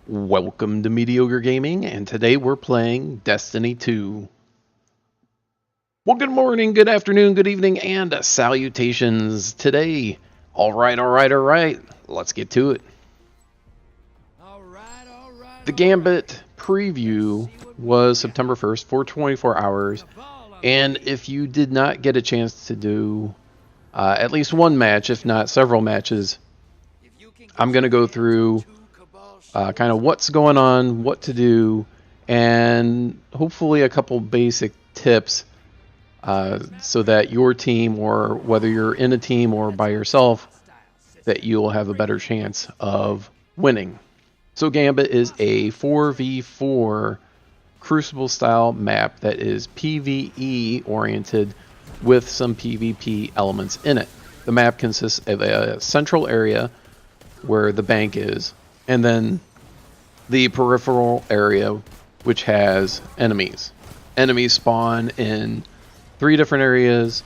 Welcome to Mediocre Gaming, and today we're playing Destiny 2. Well, good morning, good afternoon, good evening, and salutations today. Alright, let's get to it. The Gambit preview was September 1st for 24 hours, and if you did not get a chance to do at least one match, if not several matches, I'm going to go through kind of what's going on, what to do, and hopefully a couple basic tips so that your team, or whether you're in a team or by yourself, that you'll have a better chance of winning. So Gambit is a 4v4 Crucible style map that is PvE oriented with some PvP elements in it. The map consists of a central area where the bank is, and then the peripheral area, which has enemies. Enemies spawn in 3 different areas.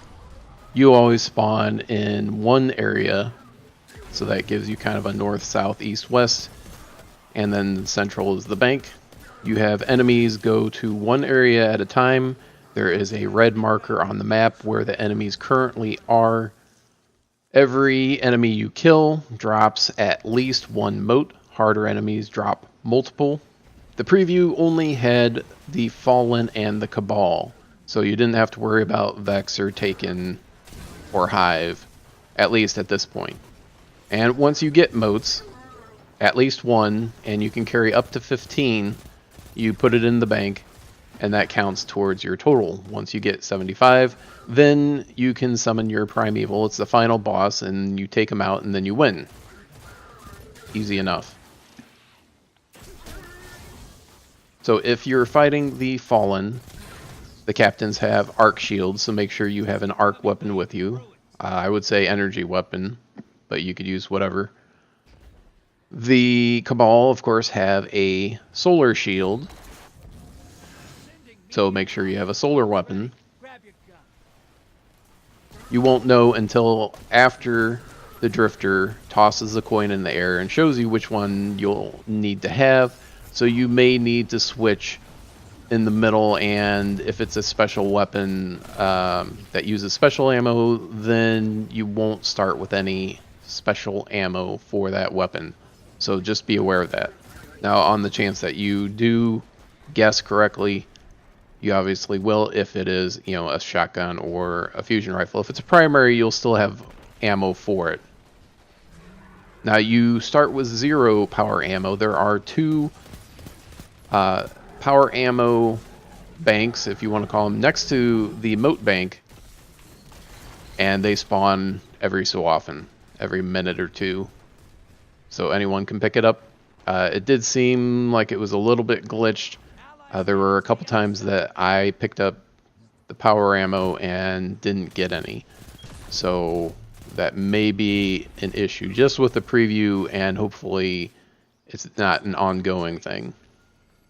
You always spawn in one area, so that gives you kind of a north, south, east, west, and then central is the bank. You have enemies go to one area at a time. There is a red marker on the map where the enemies currently are. Every enemy you kill drops at least one mote. Harder enemies drop multiple. The preview only had the Fallen and the Cabal, so you didn't have to worry about Vex or Taken or Hive, at least at this point. And once you get motes, at least one, and you can carry up to 15, you put it in the bank, and that counts towards your total. Once you get 75, then you can summon your Primeval. It's the final boss, and you take him out, and then you win. Easy enough. So if you're fighting the Fallen, the captains have arc shields, so make sure you have an arc weapon with you. I would say energy weapon, but you could use whatever. The Cabal, of course, have a solar shield, so make sure you have a solar weapon. You won't know until after the Drifter tosses the coin in the air and shows you which one you'll need to have, so you may need to switch in the middle, and if it's a special weapon that uses special ammo, then you won't start with any special ammo for that weapon. So just be aware of that. Now, on the chance that you do guess correctly, you obviously will if it is, a shotgun or a fusion rifle. If it's a primary, you'll still have ammo for it. Now, you start with 0 power ammo. There are 2 power ammo banks, if you want to call them, next to the mote bank, and they spawn every so often, every minute or two. So anyone can pick it up. It did seem like it was a little bit glitched. There were a couple times that I picked up the power ammo and didn't get any. So that may be an issue just with the preview, and hopefully it's not an ongoing thing.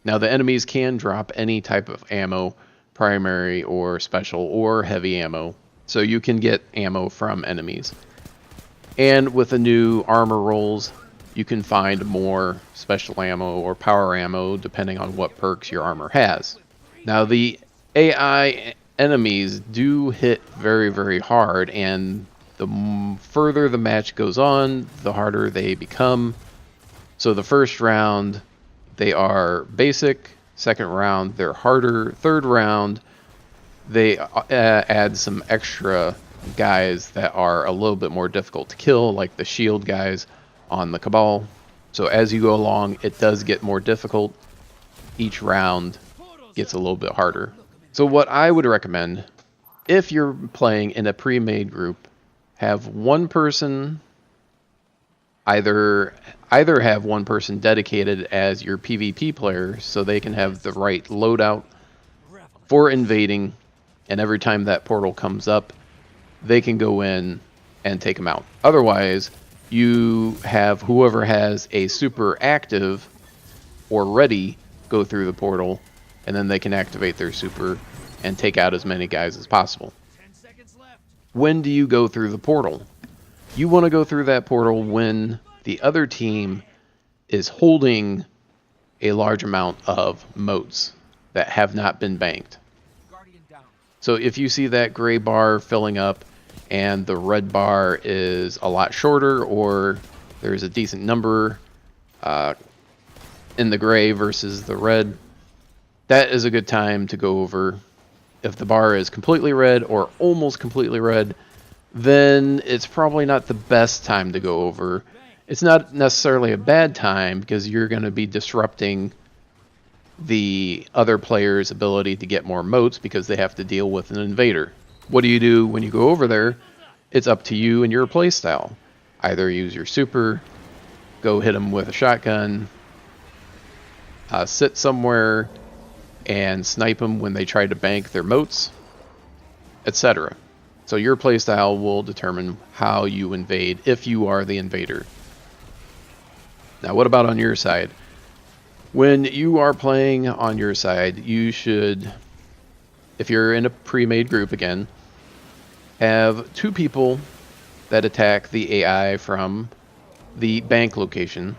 Now, the enemies can drop any type of ammo, primary or special or heavy ammo, so you can get ammo from enemies. And with the new armor rolls, you can find more special ammo or power ammo depending on what perks your armor has. Now, the AI enemies do hit very, very hard, and the further the match goes on, the harder they become. So the first round, they are basic. Second round, they're harder. Third round, they add some extra guys that are a little bit more difficult to kill, like the shield guys on the Cabal. So as you go along, it does get more difficult. Each round gets a little bit harder. So what I would recommend, if you're playing in a pre-made group, have one person either have one person dedicated as your PvP player, so they can have the right loadout for invading, and every time that portal comes up, they can go in and take them out. Otherwise, you have whoever has a super active or ready go through the portal, and then they can activate their super and take out as many guys as possible. When do you go through the portal? You want to go through that portal when the other team is holding a large amount of motes that have not been banked. So if you see that gray bar filling up and the red bar is a lot shorter, or there's a decent number in the gray versus the red, that is a good time to go over. If the bar is completely red or almost completely red, then it's probably not the best time to go over. It's not necessarily a bad time because you're going to be disrupting the other player's ability to get more motes because they have to deal with an invader. What do you do when you go over there? It's up to you and your playstyle. Either use your super, go hit them with a shotgun, sit somewhere and snipe them when they try to bank their motes, etc. So your playstyle will determine how you invade if you are the invader. Now, what about on your side? When you are playing on your side, you should, if you're in a pre-made group again, have 2 people that attack the AI from the bank location,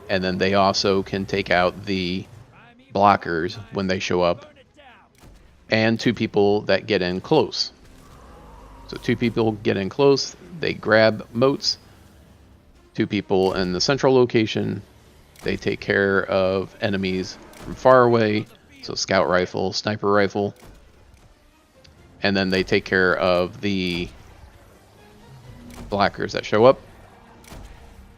and then they also can take out the blockers when they show up, and 2 people that get in close. So 2 people get in close, they grab motes. 2 people in the central location, they take care of enemies from far away, so scout rifle, sniper rifle, and then they take care of the blockers that show up.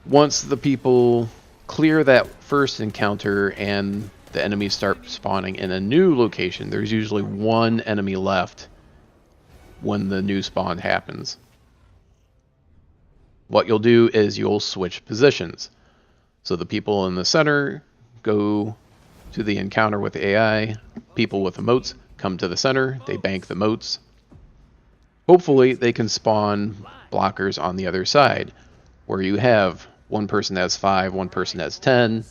Once the people clear that first encounter and the enemies start spawning in a new location, there's usually 1 enemy left when the new spawn happens. What you'll do is you'll switch positions. So the people in the center go to the encounter with the AI. People with the motes come to the center. They bank the motes. Hopefully they can spawn blockers on the other side, where you have one person has 5, one person has 10,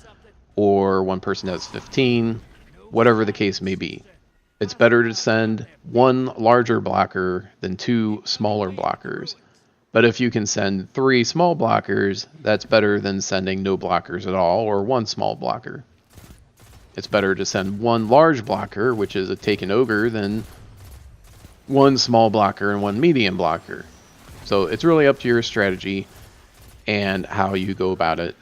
or one person has 15, whatever the case may be. It's better to send 1 larger blocker than 2 smaller blockers. But if you can send 3 small blockers, that's better than sending no blockers at all, or 1 small blocker. It's better to send 1 large blocker, which is a taken ogre, than 1 small blocker and 1 medium blocker. So it's really up to your strategy and how you go about it.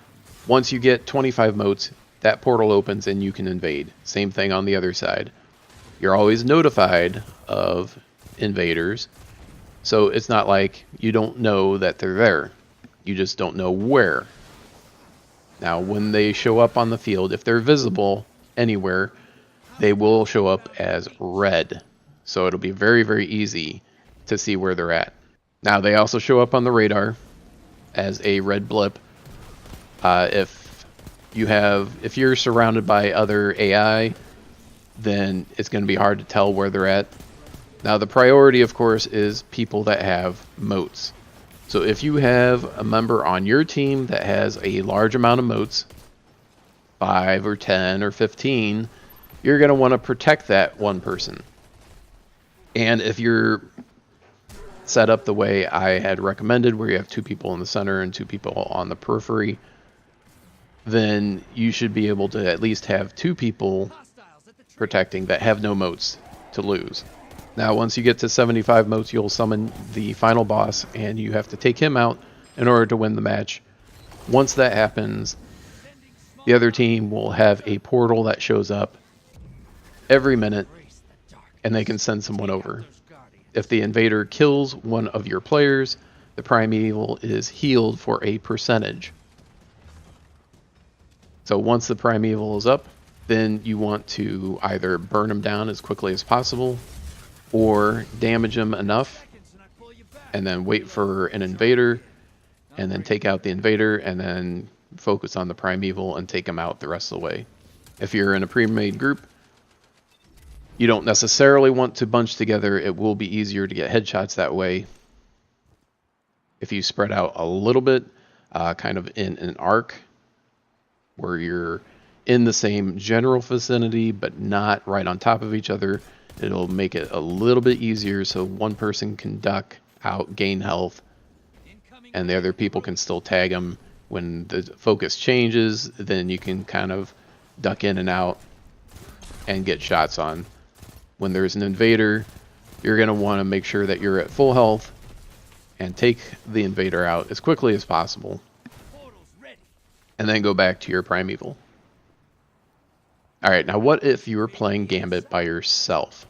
Once you get 25 motes, that portal opens and you can invade. Same thing on the other side. You're always notified of invaders, so it's not like you don't know that they're there. You just don't know where. Now, when they show up on the field, if they're visible anywhere, they will show up as red. So it'll be very, very easy to see where they're at. Now, they also show up on the radar as a red blip. If you're surrounded by other AI, then it's going to be hard to tell where they're at. Now, the priority, of course, is people that have motes. So if you have a member on your team that has a large amount of motes, 5 or 10 or 15, you're going to want to protect that one person. And if you're set up the way I had recommended, where you have 2 people in the center and 2 people on the periphery, then you should be able to at least have 2 people protecting that have no motes to lose. Now, once you get to 75 motes, you'll summon the final boss, and you have to take him out in order to win the match. Once that happens, the other team will have a portal that shows up every minute, and they can send someone over. If the invader kills one of your players, the primeval is healed for a percentage. So once the primeval is up, then you want to either burn him down as quickly as possible, or damage him enough, and then wait for an invader, and then take out the invader, and then focus on the primeval and take him out the rest of the way. If you're in a pre-made group, you don't necessarily want to bunch together. It will be easier to get headshots that way. If you spread out a little bit, kind of in an arc, where you're in the same general vicinity, but not right on top of each other, it'll make it a little bit easier so one person can duck out, gain health, and the other people can still tag them. When the focus changes, then you can kind of duck in and out and get shots on. When there's an invader, you're going to want to make sure that you're at full health and take the invader out as quickly as possible, and then go back to your primeval. Alright, now what if you were playing Gambit by yourself?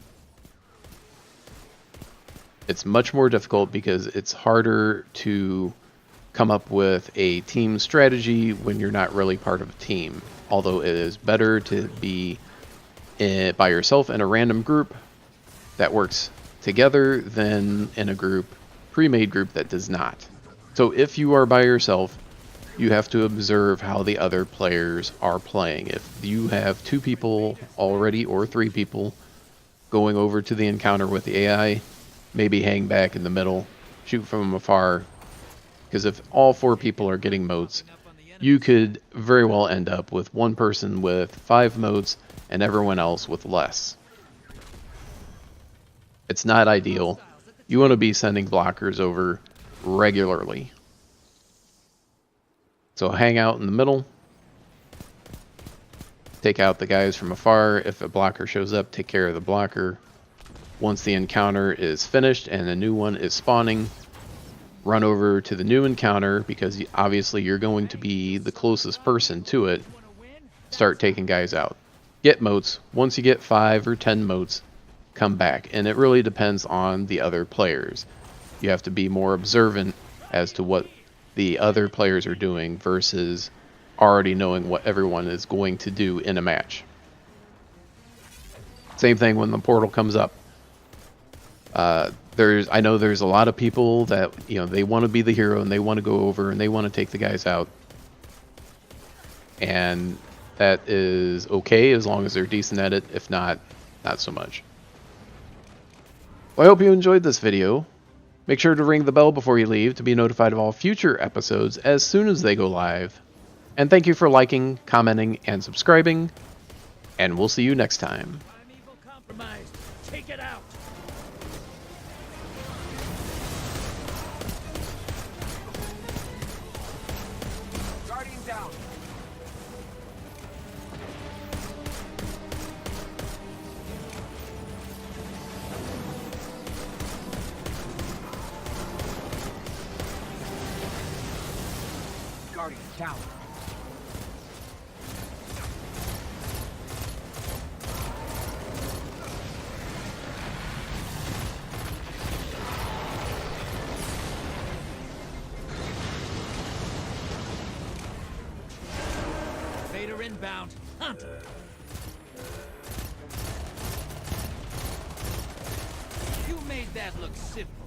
It's much more difficult because it's harder to come up with a team strategy when you're not really part of a team. Although it is better to be by yourself in a random group that works together than in a group, pre-made group that does not. So if you are by yourself, you have to observe how the other players are playing. If you have 2 people already or 3 people going over to the encounter with the AI, maybe hang back in the middle, shoot from afar, because if all 4 people are getting motes, you could very well end up with one person with 5 motes and everyone else with less. It's not ideal. You want to be sending blockers over regularly. So hang out in the middle, take out the guys from afar. If a blocker shows up, take care of the blocker. Once the encounter is finished and a new one is spawning, run over to the new encounter, because obviously you're going to be the closest person to it. Start taking guys out. Get motes. Once you get 5 or 10 motes, come back. And it really depends on the other players. You have to be more observant as to what the other players are doing versus already knowing what everyone is going to do in a match. Same thing when the portal comes up. I know there's a lot of people that, you know, they want to be the hero and they want to go over and they want to take the guys out. And that is okay as long as they're decent at it. If not, not so much. Well, I hope you enjoyed this video. Make sure to ring the bell before you leave to be notified of all future episodes as soon as they go live. And thank you for liking, commenting, and subscribing. And we'll see you next time. Take it out. Guardian down. Guardian down. Vader inbound. Hunt. You made that look simple.